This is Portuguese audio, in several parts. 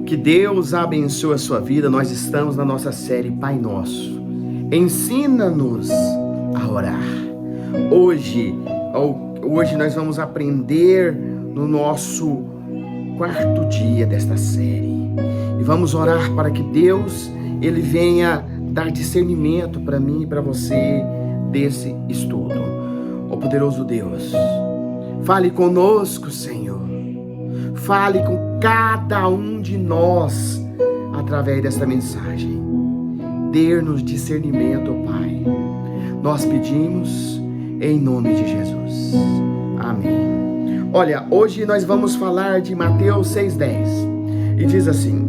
Que Deus abençoe a sua vida. Nós estamos na nossa série Pai Nosso. Ensina-nos a orar. Hoje nós vamos aprender no nosso quarto dia desta série. E vamos orar para que Deus, Ele venha dar discernimento para mim e para você desse estudo. Ó poderoso Deus, fale conosco, Senhor. Fale com cada um de nós através desta mensagem. Dê-nos discernimento, Pai. Nós pedimos em nome de Jesus. Amém. Olha, hoje nós vamos falar de Mateus 6,10. E diz assim,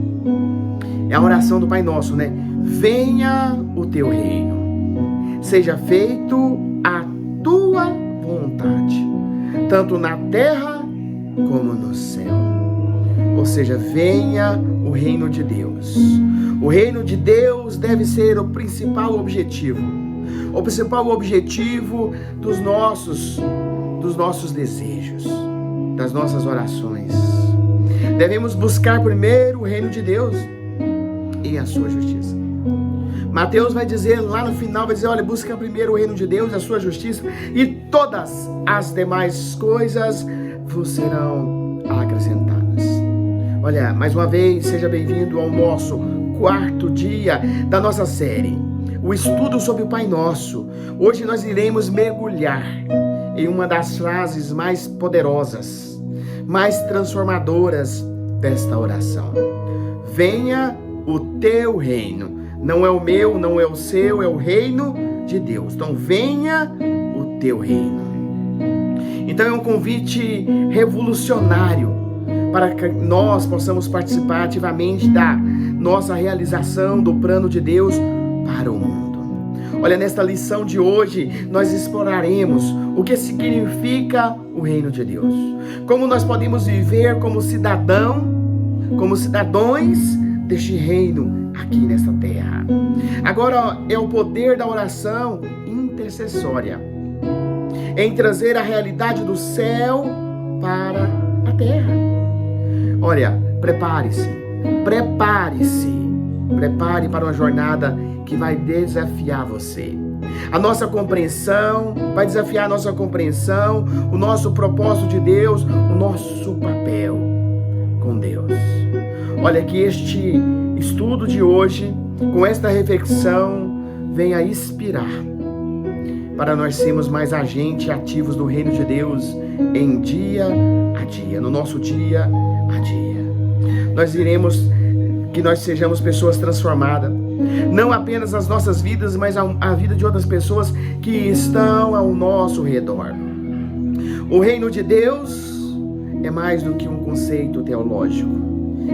é a oração do Pai Nosso, né? Venha o teu reino. Seja feito a tua vontade, tanto na terra como no céu. Ou seja, venha o reino de Deus. O reino de Deus deve ser o principal objetivo. O principal objetivo dos nossos desejos, das nossas orações. Devemos buscar primeiro o reino de Deus e a sua justiça. Mateus vai dizer lá no final, vai dizer, olha, busca primeiro o reino de Deus e a sua justiça, e todas as demais coisas vos serão acrescentadas. Olha, mais uma vez, seja bem-vindo ao nosso quarto dia da nossa série, o estudo sobre o Pai Nosso. Hoje nós iremos mergulhar em uma das frases mais poderosas, mais transformadoras desta oração. Venha o teu reino. Não é o meu, não é o seu, é o reino de Deus. Então venha o teu reino. Então é um convite revolucionário para que nós possamos participar ativamente da nossa realização do plano de Deus para o mundo. Olha, nesta lição de hoje, nós exploraremos o que significa o reino de Deus. Como nós podemos viver como cidadãos deste reino aqui nesta terra. Agora é o poder da oração intercessória em trazer a realidade do céu para a terra. Olha, prepare para uma jornada que vai desafiar você. A nossa compreensão, vai desafiar a nossa compreensão, o nosso propósito de Deus, o nosso papel com Deus. Olha, que este estudo de hoje, com esta reflexão, venha inspirar para nós sermos mais agentes ativos do reino de Deus em dia a dia, no nosso dia a dia. Que nós sejamos pessoas transformadas, não apenas as nossas vidas, mas a vida de outras pessoas que estão ao nosso redor. O reino de Deus é mais do que um conceito teológico.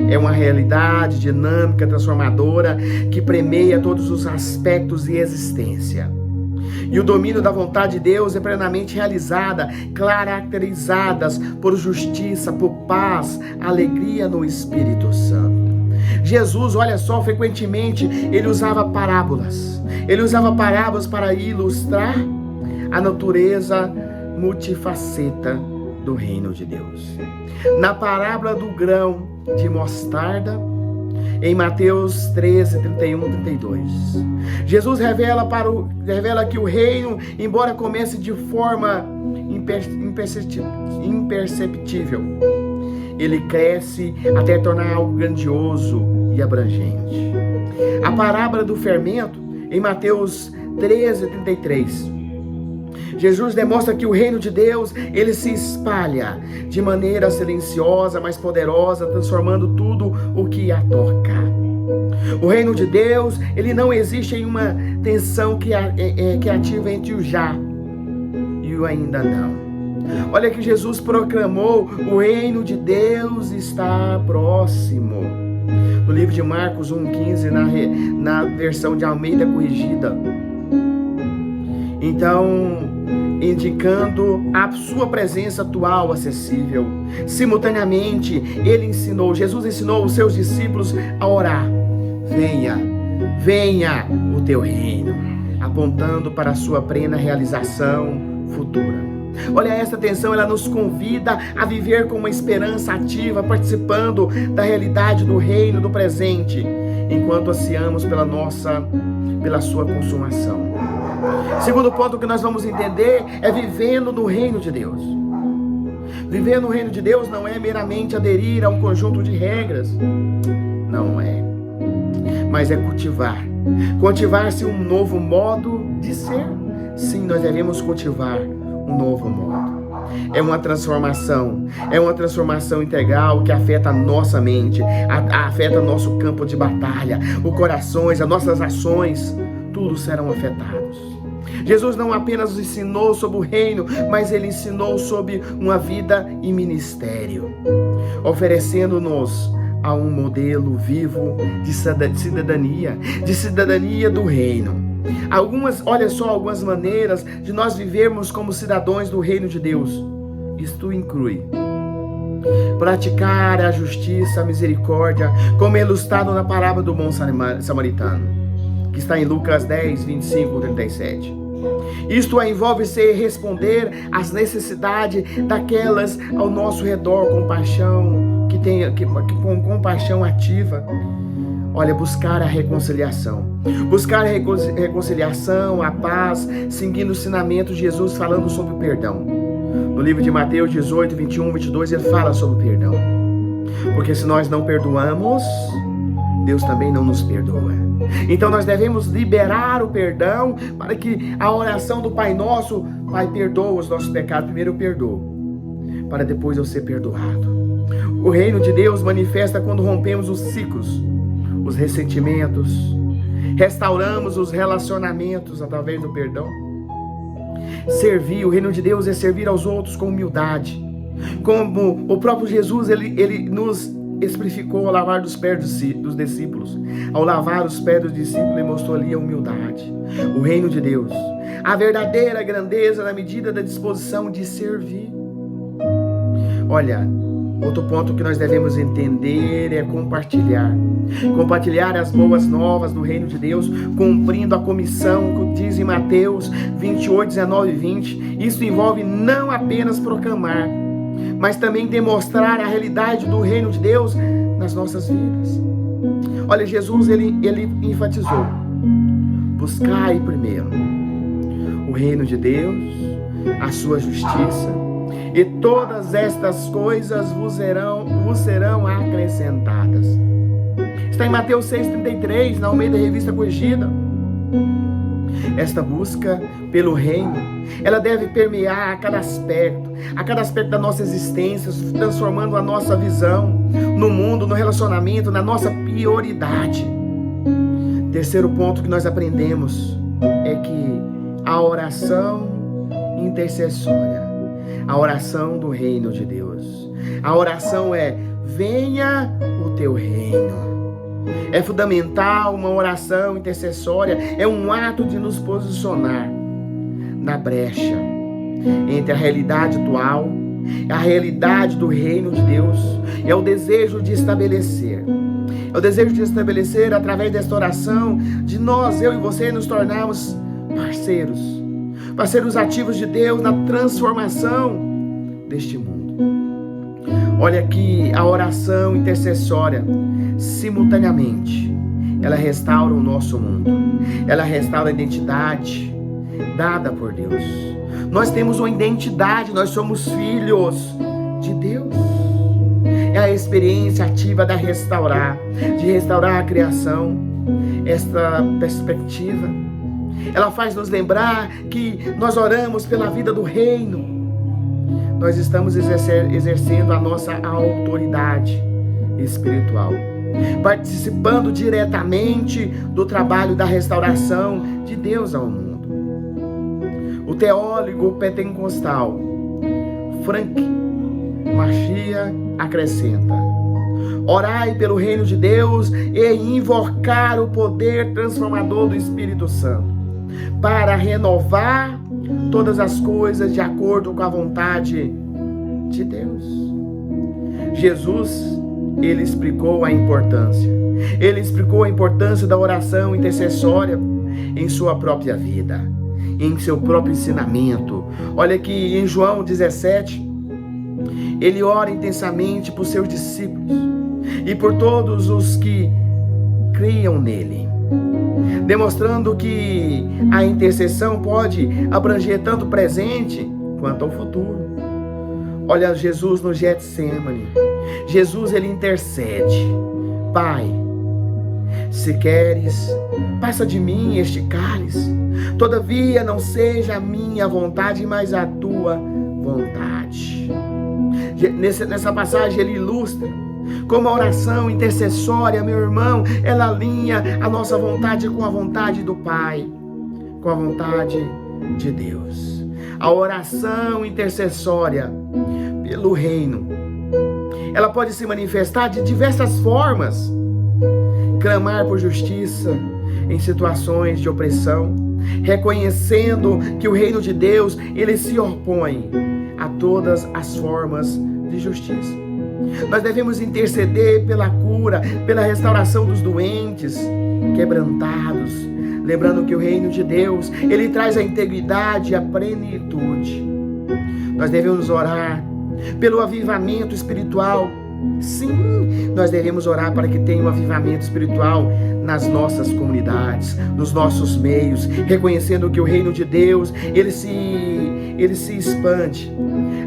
É uma realidade dinâmica, transformadora, que permeia todos os aspectos de existência. E o domínio da vontade de Deus é plenamente realizada, caracterizadas por justiça, por paz, alegria no Espírito Santo. Jesus, olha só, frequentemente ele usava parábolas. Ele usava parábolas para ilustrar a natureza multifaceta do reino de Deus. Na parábola do grão de mostarda, em Mateus 13, 31, 32, Jesus revela que o reino, embora comece de forma imperceptível, ele cresce até tornar algo grandioso e abrangente. A parábola do fermento, em Mateus 13, 33, Jesus demonstra que o reino de Deus, ele se espalha de maneira silenciosa, mas poderosa, transformando tudo o que a toca. O reino de Deus, ele não existe em uma tensão que ativa entre o já e o ainda não. Olha que Jesus proclamou, o reino de Deus está próximo. No livro de Marcos 1,15, na versão de Almeida corrigida. Então, indicando a sua presença atual, acessível. Simultaneamente, Jesus ensinou os seus discípulos a orar. Venha o teu reino, apontando para a sua plena realização futura. Olha, esta atenção, ela nos convida a viver com uma esperança ativa, participando da realidade do reino do presente, enquanto ansiamos pela sua consumação. Segundo ponto que nós vamos entender é vivendo no reino de Deus. Viver no reino de Deus não é meramente aderir a um conjunto de regras, não é, mas é cultivar-se um novo modo de ser. Sim, nós devemos cultivar um novo modo. É uma transformação integral que afeta a nossa mente, afeta nosso campo de batalha, os corações, as nossas ações, tudo serão afetados. Jesus não apenas nos ensinou sobre o reino, mas Ele ensinou sobre uma vida e ministério, oferecendo-nos a um modelo vivo de cidadania do reino. Olha só algumas maneiras de nós vivermos como cidadãos do reino de Deus. Isto inclui praticar a justiça, a misericórdia, como é ilustrado na parábola do bom samaritano, que está em Lucas 10, 25, 37. Isto envolve responder às necessidades daquelas ao nosso redor com compaixão ativa. Olha, buscar a reconciliação, a paz, seguindo o ensinamento de Jesus falando sobre o perdão. No livro de Mateus 18, 21, 22, ele fala sobre o perdão. Porque se nós não perdoamos, Deus também não nos perdoa. Então nós devemos liberar o perdão para que a oração do Pai Nosso, Pai, perdoa os nossos pecados. Primeiro eu perdoo, para depois eu ser perdoado. O reino de Deus manifesta quando rompemos os ciclos, os ressentimentos, restauramos os relacionamentos através do perdão. O reino de Deus é servir aos outros com humildade. Como o próprio Jesus, ele nos exemplificou ao lavar dos pés dos discípulos. Ao lavar os pés dos discípulos, ele mostrou ali a humildade. O reino de Deus, a verdadeira grandeza na medida da disposição de servir. Olha, outro ponto que nós devemos entender é compartilhar as boas novas do reino de Deus, cumprindo a comissão que diz em Mateus 28, 19 e 20. Isso envolve não apenas proclamar, mas também demonstrar a realidade do reino de Deus nas nossas vidas. Olha, Jesus, ele enfatizou: buscai primeiro o reino de Deus, a sua justiça, e todas estas coisas vos serão acrescentadas. Está em Mateus 6,33, na Almeida Revista Corrigida. Esta busca pelo reino, ela deve permear a cada aspecto da nossa existência, transformando a nossa visão no mundo, no relacionamento, na nossa prioridade. Terceiro ponto que nós aprendemos é que a oração intercessória, a oração do reino de Deus, a oração é: venha o teu reino. É fundamental uma oração intercessória, é um ato de nos posicionar na brecha entre a realidade atual, a realidade do reino de Deus. É o desejo de estabelecer através desta oração, de nós, eu e você, nos tornarmos parceiros ativos de Deus na transformação deste mundo. Olha que a oração intercessória, simultaneamente, ela restaura o nosso mundo, ela restaura a identidade dada por Deus. Nós temos uma identidade, nós somos filhos de Deus. É a experiência ativa de restaurar a criação. Esta perspectiva, ela faz nos lembrar que nós oramos pela vida do reino. Nós estamos exercendo a nossa autoridade espiritual, participando diretamente do trabalho da restauração de Deus ao mundo. O teólogo pentecostal Frank Machia acrescenta: orai pelo reino de Deus e invocar o poder transformador do Espírito Santo para renovar todas as coisas de acordo com a vontade de Deus. Jesus, ele explicou a importância da oração intercessória em sua própria vida, em seu próprio ensinamento, Olha que em João 17, ele ora intensamente por seus discípulos e por todos os que creiam nele, demonstrando que a intercessão pode abranger tanto o presente quanto ao futuro. Olha Jesus no Getsemane. Jesus, ele intercede: Pai, se queres, passa de mim este cálice. Todavia não seja a minha vontade, mas a tua vontade. Nessa passagem ele ilustra como a oração intercessória, meu irmão, ela alinha a nossa vontade com a vontade do Pai, com a vontade de Deus. A oração intercessória pelo reino, ela pode se manifestar de diversas formas. Clamar por justiça em situações de opressão, reconhecendo que o reino de Deus, ele se opõe a todas as formas de justiça. Nós devemos interceder pela cura, pela restauração dos doentes, quebrantados, lembrando que o reino de Deus, ele traz a integridade e a plenitude. Nós devemos orar pelo avivamento espiritual. Sim, nós devemos orar para que tenha um avivamento espiritual nas nossas comunidades, nos nossos meios, reconhecendo que o reino de Deus, ele se expande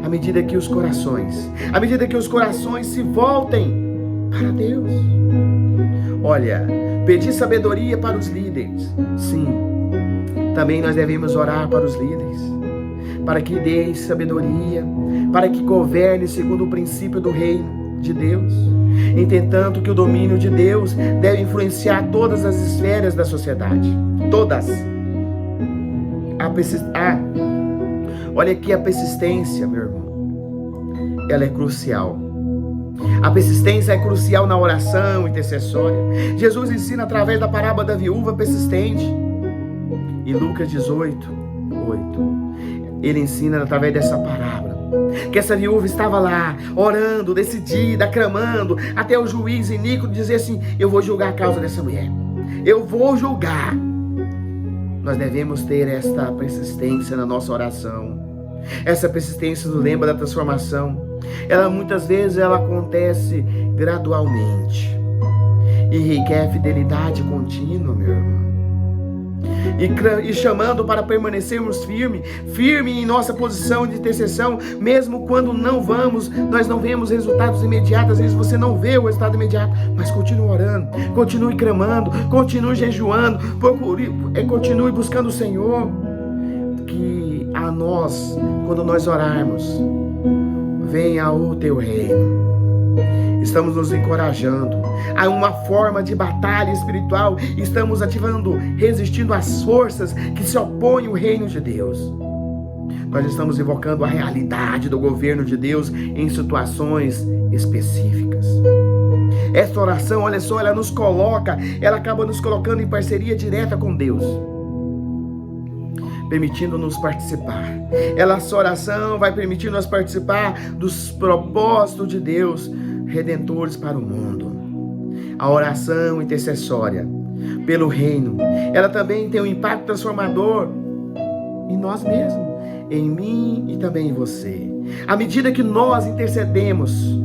à medida que os corações se voltem para Deus. Olha, pedir sabedoria para os líderes. Sim, também nós devemos orar para os líderes, para que dê sabedoria, para que governe segundo o princípio do reino de Deus, entendendo que o domínio de Deus deve influenciar todas as esferas da sociedade, todas. Olha aqui a persistência, meu irmão, ela é crucial. A persistência é crucial na oração intercessória. Jesus ensina através da parábola da viúva persistente. Em Lucas 18, 8, ele ensina através dessa parábola que essa viúva estava lá, orando, decidida, clamando, até o juiz iníquo dizer assim: eu vou julgar a causa dessa mulher, eu vou julgar. Nós devemos ter esta persistência na nossa oração. Essa persistência nos lembra da transformação. Muitas vezes ela acontece gradualmente e requer fidelidade contínua, meu irmão. E chamando para permanecermos firme em nossa posição de intercessão, mesmo quando nós não vemos resultados imediatos. Às vezes você não vê o resultado imediato, mas continue orando, continue clamando, continue jejuando, continue buscando o Senhor. Que a nós, quando nós orarmos, venha o teu reino. Estamos nos encorajando a uma forma de batalha espiritual. Estamos ativando, resistindo às forças que se opõem ao reino de Deus. Nós estamos invocando a realidade do governo de Deus em situações específicas. Esta oração, olha só, ela acaba nos colocando em parceria direta com Deus, permitindo-nos participar. Essa oração vai permitir-nos participar dos propósitos de Deus redentores para o mundo. A oração intercessória pelo reino, ela também tem um impacto transformador em nós mesmos, em mim e também em você. À medida que nós intercedemos,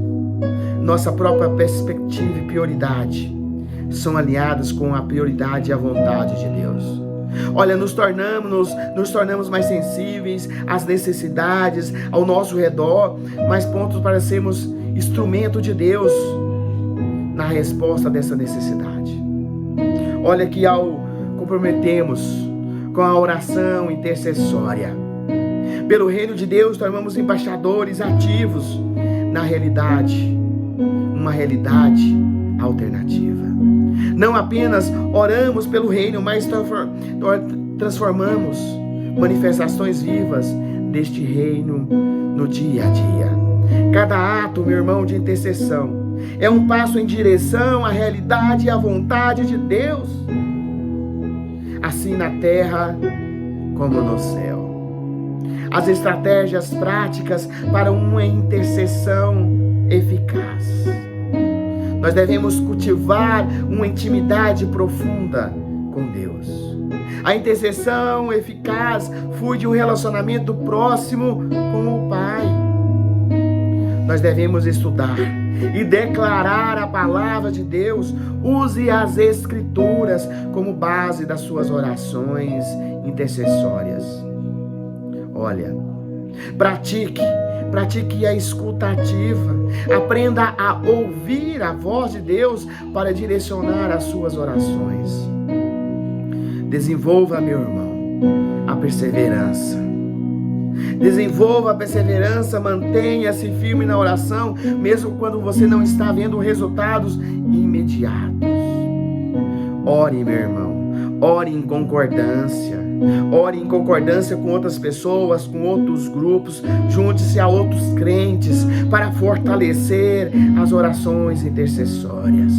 nossa própria perspectiva e prioridade são alinhadas com a prioridade e a vontade de Deus. Olha, nos tornamos mais sensíveis às necessidades ao nosso redor, mais prontos para sermos instrumento de Deus na resposta dessa necessidade. Olha que ao comprometemos com a oração intercessória pelo reino de Deus, tornamos embaixadores ativos na realidade, uma realidade alternativa. Não apenas oramos pelo reino, mas transformamos manifestações vivas deste reino no dia a dia. Cada ato, meu irmão, de intercessão é um passo em direção à realidade e à vontade de Deus, assim na terra como no céu. As estratégias práticas para uma intercessão eficaz. Nós devemos cultivar uma intimidade profunda com Deus. A intercessão eficaz flui de um relacionamento próximo com o Pai. Nós devemos estudar e declarar a palavra de Deus. Use as Escrituras como base das suas orações intercessórias. Olha, pratique a escuta ativa. Aprenda a ouvir a voz de Deus para direcionar as suas orações. Desenvolva, meu irmão, a perseverança. Desenvolva a perseverança, mantenha-se firme na oração, mesmo quando você não está vendo resultados imediatos. Ore, meu irmão, ore em concordância. Ore em concordância com outras pessoas, com outros grupos. Junte-se a outros crentes para fortalecer as orações intercessórias.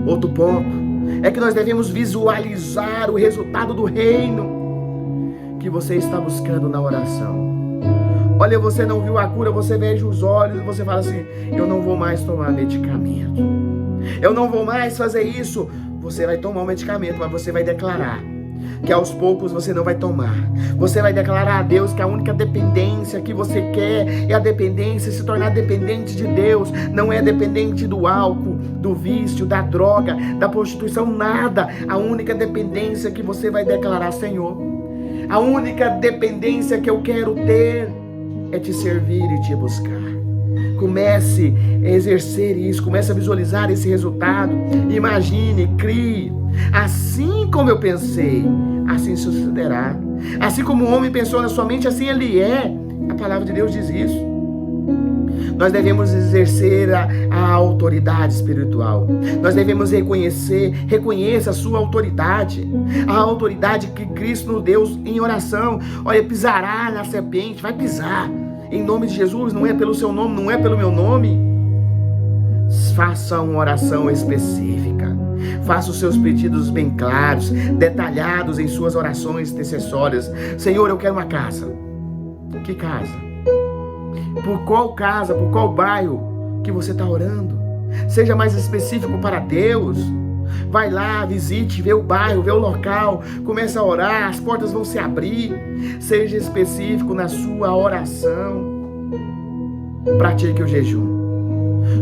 Outro ponto é que nós devemos visualizar o resultado do reino que você está buscando na oração. Olha, você não viu a cura, você veja os olhos e você fala assim: eu não vou mais tomar medicamento, eu não vou mais fazer isso. Você vai tomar o medicamento, mas você vai declarar que aos poucos você não vai tomar. Você vai declarar a Deus que a única dependência que você quer é a dependência, se tornar dependente de Deus. Não é dependente do álcool, do vício, da droga, da prostituição, nada. A única dependência que você vai declarar: Senhor, a única dependência que eu quero ter é te servir e te buscar. Comece a exercer isso, comece a visualizar esse resultado. Imagine, crie. Assim como eu pensei, assim sucederá. Assim como o homem pensou na sua mente, assim ele é. A palavra de Deus diz isso. Nós exercer a autoridade espiritual. Nós devemos reconheça a sua autoridade. A autoridade que Cristo nos deu em oração. Olha, pisará na serpente, vai pisar. Em nome de Jesus, não é pelo seu nome, não é pelo meu nome. Faça uma oração específica. Faça os seus pedidos bem claros, detalhados em suas orações intercessórias. Senhor, eu quero uma casa. Que casa? Por qual casa, por qual bairro que você está orando? Seja mais específico para Deus. Vai lá, visite, vê o bairro, vê o local, começa a orar, as portas vão se abrir. Seja específico na sua oração. Pratique o jejum.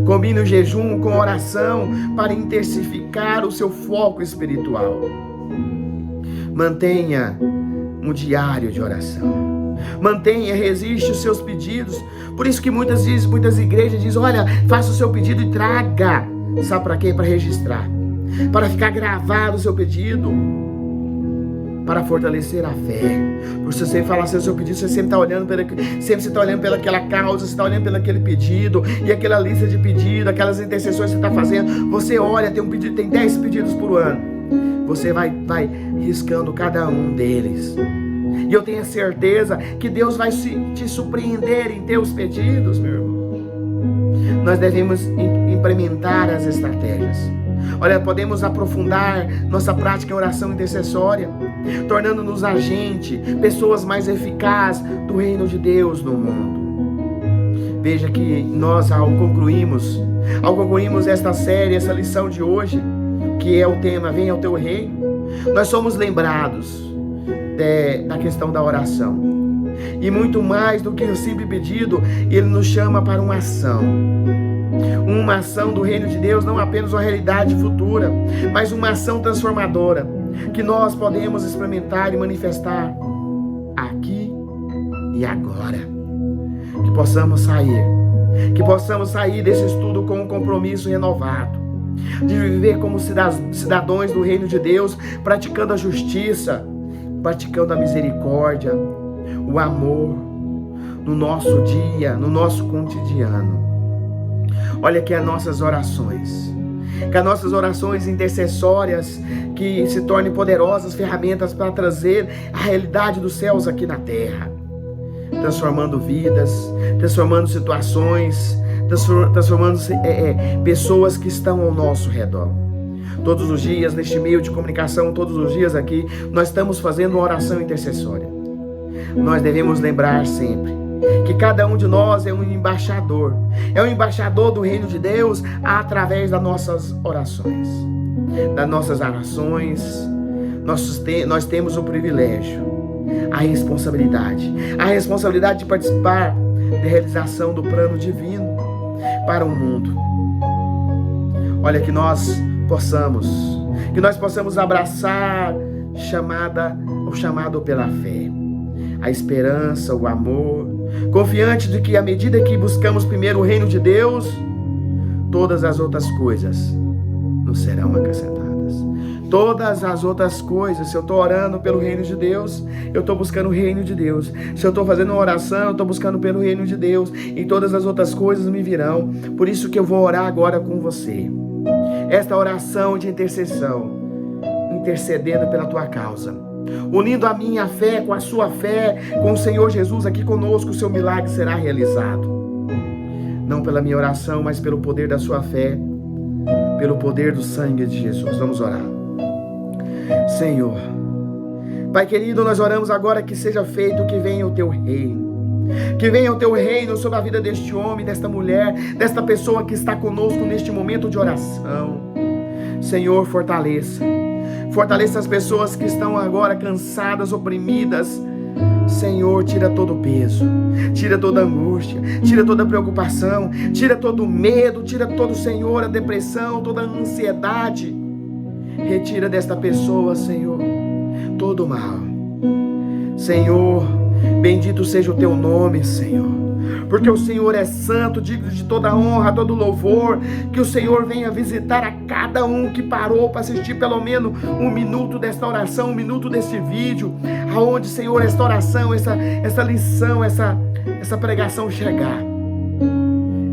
Combine o jejum com a oração para intensificar o seu foco espiritual. Mantenha um diário de oração. Mantenha, resiste os seus pedidos. Por isso que muitas igrejas dizem: olha, faça o seu pedido e traga. Sabe para quê? Para registrar. Para ficar gravado o seu pedido. Para fortalecer a fé. Porque se você falar assim, o seu pedido, você sempre está olhando pelaquela causa, você está olhando pelaquele pedido, e aquela lista de pedidos, aquelas intercessões que você está fazendo. Você olha, tem 10 pedidos por ano. Você vai riscando cada um deles. E eu tenho a certeza que Deus vai te surpreender em teus pedidos, meu irmão. Nós devemos implementar as estratégias. Olha, podemos aprofundar nossa prática em oração intercessória, tornando-nos agente, pessoas mais eficazes do reino de Deus no mundo. Veja que nós, ao concluirmos esta série, essa lição de hoje, que é o tema Venha ao Teu Reino, nós somos lembrados da questão da oração. E muito mais do que o simples pedido, Ele nos chama para uma ação. Uma ação do reino de Deus, não apenas uma realidade futura, mas uma ação transformadora, que nós podemos experimentar e manifestar aqui e agora. Que possamos sair desse estudo com um compromisso renovado, de viver como cidadãos do reino de Deus, praticando a justiça, praticando a misericórdia, o amor, no nosso dia, no nosso cotidiano. Olha que as nossas orações intercessórias, que se tornem poderosas ferramentas para trazer a realidade dos céus aqui na terra, transformando vidas, transformando situações, transformando pessoas que estão ao nosso redor. Todos os dias, neste meio de comunicação, todos os dias aqui, nós estamos fazendo uma oração intercessória. Nós devemos lembrar sempre que cada um de nós é um embaixador do reino de Deus através das nossas orações, nós temos o privilégio, a responsabilidade de participar da realização do plano divino para o mundo. Olha, que nós possamos abraçar o chamado pela fé, a esperança, o amor, confiante de que à medida que buscamos primeiro o reino de Deus, todas as outras coisas nos serão acrescentadas. Todas as outras coisas, se eu estou orando pelo reino de Deus, eu estou buscando o reino de Deus. Se eu estou fazendo uma oração, eu estou buscando pelo reino de Deus. E todas as outras coisas me virão. Por isso que eu vou orar agora com você. Esta oração de intercessão, intercedendo pela tua causa, unindo a minha fé com a sua fé, com o Senhor Jesus aqui conosco, o seu milagre será realizado. Não pela minha oração, mas pelo poder da sua fé, pelo poder do sangue de Jesus. Vamos orar. Senhor, Pai querido, nós oramos agora que seja feito, que venha o teu reino. Que venha o teu reino sobre a vida deste homem, desta mulher, desta pessoa que está conosco neste momento de oração. Senhor, fortaleça as pessoas que estão agora cansadas, oprimidas. Senhor, tira todo o peso, tira toda a angústia, tira toda a preocupação, tira todo o medo, tira todo, Senhor, a depressão, toda a ansiedade. Retira desta pessoa, Senhor, todo o mal. Senhor, bendito seja o teu nome, Senhor, porque o Senhor é santo, digno de toda honra, todo louvor. Que o Senhor venha visitar a cada um que parou para assistir pelo menos um minuto desta oração, um minuto desse vídeo, aonde, Senhor, esta oração, essa lição, essa pregação chegar,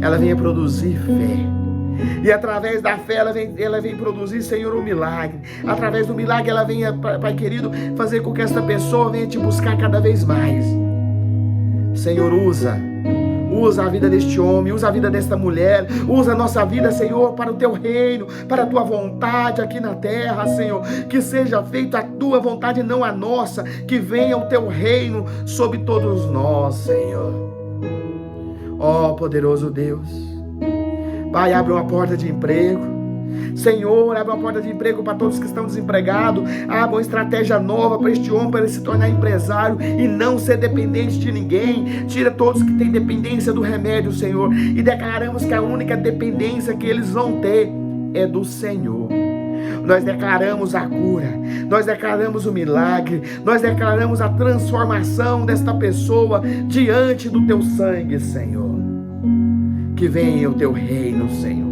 ela venha produzir fé. E através da fé ela vem produzir, Senhor, um milagre. Através do milagre ela venha, Pai querido, fazer com que esta pessoa venha te buscar cada vez mais. Senhor, usa a vida deste homem, usa a vida desta mulher, usa a nossa vida, Senhor, para o teu reino, para a tua vontade aqui na terra, Senhor. Que seja feita a tua vontade, não a nossa. Que venha o teu reino sobre todos nós, Senhor. Ó poderoso Deus, Pai, abre uma porta de emprego. Senhor, abre uma porta de emprego para todos que estão desempregados. Abre uma estratégia nova para este homem, para ele se tornar empresário e não ser dependente de ninguém. Tira todos que têm dependência do remédio, Senhor, e declaramos que a única dependência que eles vão ter é do Senhor. Nós declaramos a cura, nós declaramos o milagre, nós declaramos a transformação desta pessoa diante do teu sangue, Senhor. Que venha o teu reino, Senhor.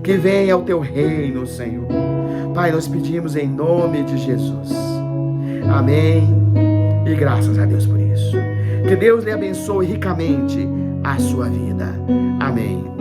Que venha o teu reino, Senhor. Pai, nós pedimos em nome de Jesus. Amém. E graças a Deus por isso. Que Deus lhe abençoe ricamente a sua vida. Amém.